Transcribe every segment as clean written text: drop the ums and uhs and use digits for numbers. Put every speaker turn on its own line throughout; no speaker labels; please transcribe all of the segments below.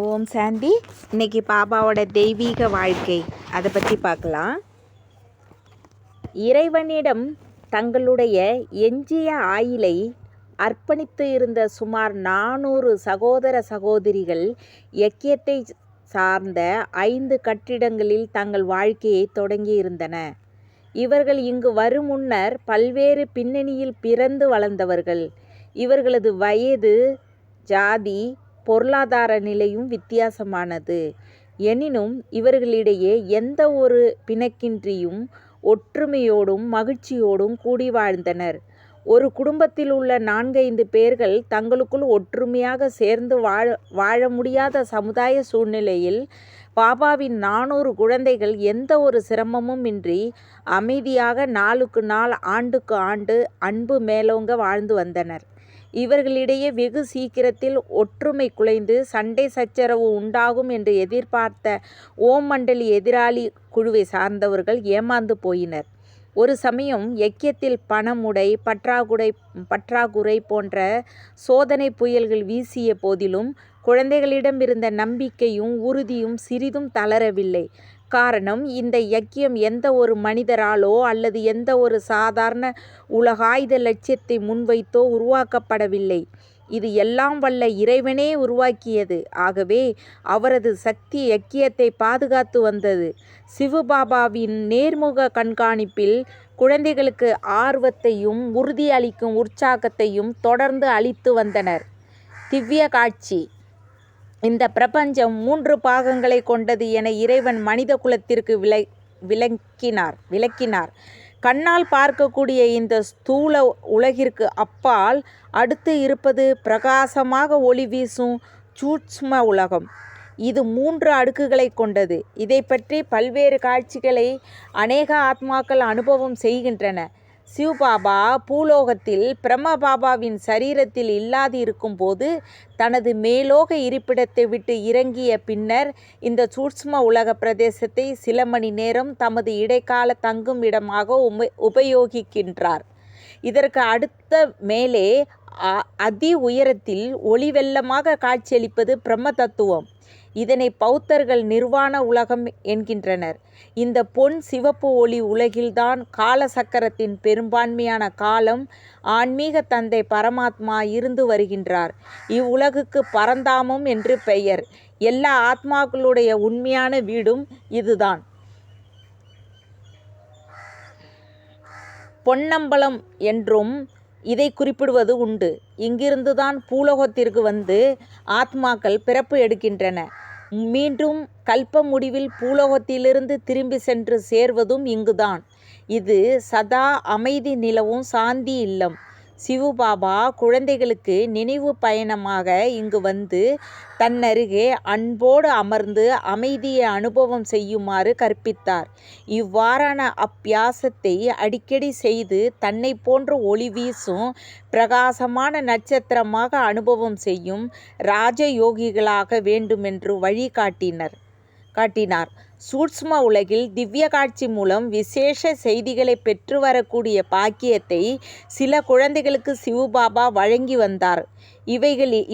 ஓம் சாந்தி. இன்னைக்கு பாபாவோட தெய்வீக வாழ்க்கை அதை பற்றி பார்க்கலாம். இறைவனிடம் தங்களுடைய எஞ்சிய ஆயுளை அர்ப்பணித்து இருந்த சுமார் 400 சகோதர சகோதரிகள் யக்கியத்தை சார்ந்த 5 கட்டிடங்களில் தங்கள் வாழ்க்கையை தொடங்கியிருந்தன. இவர்கள் இங்கு வரும் முன்னர் பல்வேறு பின்னணியில் பிறந்து வளர்ந்தவர்கள். இவர்களது வயது, ஜாதி, பொருளாதார நிலையும் வித்தியாசமானது. எனினும் இவர்களிடையே எந்த ஒரு பிணக்கின்றியும் ஒற்றுமையோடும் மகிழ்ச்சியோடும் கூடி வாழ்ந்தனர். ஒரு குடும்பத்தில் உள்ள 4-5 பேர்கள் தங்களுக்குள் ஒற்றுமையாக சேர்ந்து வாழ முடியாத சமுதாய சூழ்நிலையில் பாபாவின் 400 குழந்தைகள் எந்த ஒரு சிரமமும் இன்றி அமைதியாக நாளுக்கு நாள் ஆண்டுக்கு ஆண்டு அன்பு மேலோங்க வாழ்ந்து வந்தனர். இவர்களிடையே வெகு சீக்கிரத்தில் ஒற்றுமை குலைந்து சண்டை சச்சரவு உண்டாகும் என்று எதிர்பார்த்த ஓம் மண்டலி எதிராளி குழுவை சார்ந்தவர்கள் ஏமாந்து போயினர். ஒரு சமயம் யக்கியத்தில் பணமுடை பற்றாக்குறை போன்ற சோதனை புயல்கள் வீசிய போதிலும் குழந்தைகளிடம் இருந்த நம்பிக்கையும் உறுதியும் சிறிதும் தளரவில்லை. காரணம், இந்த யக்கியம் எந்த ஒரு மனிதராலோ அல்லது எந்த ஒரு சாதாரண உலகாயுத லட்சியத்தை முன்வைத்தோ உருவாக்கப்படவில்லை. இது எல்லாம் வல்ல இறைவனே உருவாக்கியது. ஆகவே அவரது சக்தி யக்கியத்தை பாதுகாத்து வந்தது. சிவபாபாவின் நேர்முக கண்காணிப்பில் குழந்தைகளுக்கு ஆர்வத்தையும் உறுதி அளிக்கும் உற்சாகத்தையும் தொடர்ந்து அளித்து வந்தனர். திவ்ய காட்சி. இந்த பிரபஞ்சம் 3 பாகங்களை கொண்டது என இறைவன் மனித குலத்திற்கு விளக்கினார். கண்ணால் பார்க்கக்கூடிய இந்த ஸ்தூல உலகிற்கு அப்பால் அடுத்து இருப்பது பிரகாசமாக ஒளி வீசும் சூட்சும உலகம். இது 3 அடுக்குகளை கொண்டது. இதை பற்றி பல்வேறு காட்சிகளை அநேக ஆத்மாக்கள் அனுபவம் செய்கின்றன. சிவபாபா பூலோகத்தில் பிரம்மபாபாவின் சரீரத்தில் இல்லாது இருக்கும் போது தனது மேலோக இருப்பிடத்தை விட்டு இறங்கிய பின்னர் இந்த சூட்சும உலக பிரதேசத்தை சில மணி நேரம் தமது இடைக்கால தங்கும் இடமாக உபயோகிக்கின்றார். இதற்கு அடுத்த மேலே அதி உயரத்தில் ஒளி வெள்ளமாக காட்சியளிப்பது பிரம்ம தத்துவம். இதனை பௌத்தர்கள் நிர்வாண உலகம் என்கின்றனர். இந்த பொன் சிவப்பு ஒளி உலகில்தான் கால சக்கரத்தின் பெரும்பான்மையான காலம் ஆன்மீக தந்தை பரமாத்மா இருந்து வருகின்றார். இவ்வுலகுக்கு பரந்தாமம் என்று பெயர். எல்லா ஆத்மாக்களுடைய உண்மையான வீடும் இதுதான். பொன்னம்பலம் என்றும் இதை குறிப்பிடுவது உண்டு. இங்கிருந்துதான் பூலோகத்திற்கு வந்து ஆத்மாக்கள் பிறப்பு எடுக்கின்றன. மீண்டும் கல்ப முடிவில் பூலோகத்திலிருந்து திரும்பி சென்று சேர்வதும் இங்குதான். இது சதா அமைதி நிலவும் சாந்தி இல்லம். சிவபாபா குழந்தைகளுக்கு நினைவு பயணமாக இங்கு வந்து தன்னருகே அன்போடு அமர்ந்து அமைதியை அனுபவம் செய்யுமாறு கற்பித்தார். இவ்வாறான அப்பியாசத்தை அடிக்கடி செய்து தன்னை போன்று ஒளி வீசும் பிரகாசமான நட்சத்திரமாக அனுபவம் செய்யும் ராஜயோகிகளாக வேண்டுமென்று வழி காட்டினார். சூட்சும உலகில் திவ்ய காட்சி மூலம் விசேஷ செய்திகளை பெற்று வரக்கூடிய பாக்கியத்தை சில குழந்தைகளுக்கு சிவபாபா வழங்கி வந்தார்.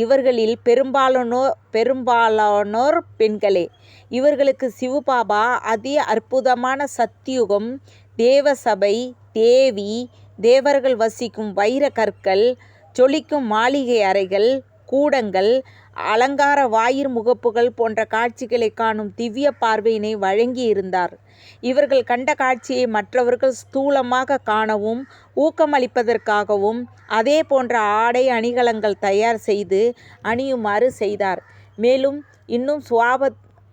இவர்களில் பெரும்பாலானோர் பெண்களே. இவர்களுக்கு சிவபாபா அதி அற்புதமான சத்தியுகம், தேவசபை, தேவி, தேவர்கள் வசிக்கும் வைர கற்கள், ஜொலிக்கும் மாளிகை அறைகள், கூடங்கள், அலங்கார வாயிற் முகப்புகள் போன்ற காட்சிகளை காணும் திவ்ய பார்வையினை வழங்கி இருந்தார். இவர்கள் கண்ட காட்சியை மற்றவர்கள் ஸ்தூலமாக காணவும் ஊக்கமளிப்பதற்காகவும் அதே போன்ற ஆடை அணிகலன்கள் தயார் செய்து அணியுமாறு செய்தார். மேலும் இன்னும்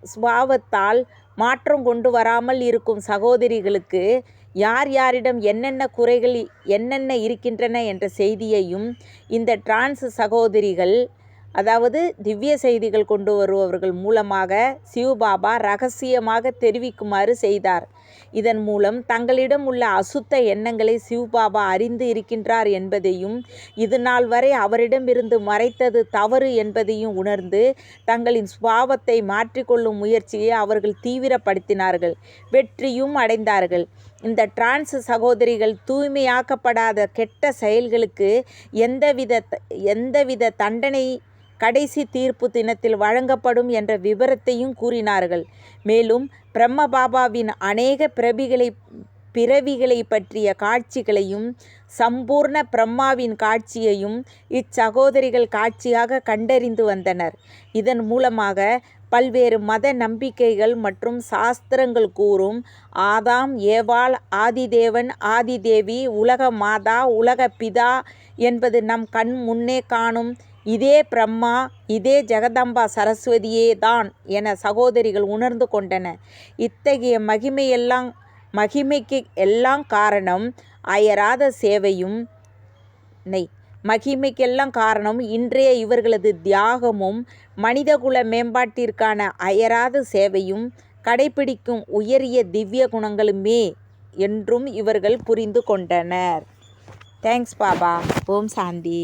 சுபாவத்தால் மாற்றம் கொண்டு வராமல் இருக்கும் சகோதரிகளுக்கு யார் யாரிடம் என்னென்ன குறைகள் என்னென்ன இருக்கின்றன என்ற செய்தியையும் இந்த டிரான்ஸ் சகோதரிகள், அதாவது திவ்ய செய்திகள் கொண்டு வருபவர்கள் மூலமாக சிவபாபா ரகசியமாக தெரிவிக்குமாறு செய்தார். இதன் மூலம் தங்களிடம் உள்ள அசுத்த எண்ணங்களை சிவபாபா அறிந்து இருக்கின்றார் என்பதையும் இது நாள் வரை அவரிடமிருந்து மறைத்தது தவறு என்பதையும் உணர்ந்து தங்களின் சுபாவத்தை மாற்றிக்கொள்ளும் முயற்சியை அவர்கள் தீவிரப்படுத்தினார்கள். வெற்றியும் அடைந்தார்கள். இந்த டிரான்ஸ் சகோதரிகள் தூய்மையாக்கப்படாத கெட்ட செயல்களுக்கு எந்தவித தண்டனை கடைசி தீர்ப்பு தினத்தில் வழங்கப்படும் என்ற விபரத்தையும் கூறினார்கள். மேலும் பிரம்ம பாபாவின் அநேக பிறவிகளை பற்றிய காட்சிகளையும் சம்பூர்ண பிரம்மாவின் காட்சியையும் இச்சகோதரிகள் காட்சியாக கண்டறிந்து வந்தனர். இதன் மூலமாக பல்வேறு மத நம்பிக்கைகள் மற்றும் சாஸ்திரங்கள் கூறும் ஆதாம், ஏவாள், ஆதிதேவன், ஆதிதேவி, உலக மாதா, உலக பிதா என்பது நம் கண் முன்னே காணும் இதே பிரம்மா, இதே ஜெகதம்பா சரஸ்வதியே தான் என சகோதரிகள் உணர்ந்து கொண்டன. இத்தகைய மகிமைக்கு எல்லாம் காரணம் அயராத சேவையும் மகிமைக்கெல்லாம் காரணம் இன்றைய இவர்களது தியாகமும் மனிதகுல மேம்பாட்டிற்கான அயராத சேவையும் கடைபிடிக்கும் உயரிய திவ்ய குணங்களுமே என்றும் இவர்கள் புரிந்து கொண்டனர். தேங்க்ஸ் பாபா. ஓம் சாந்தி.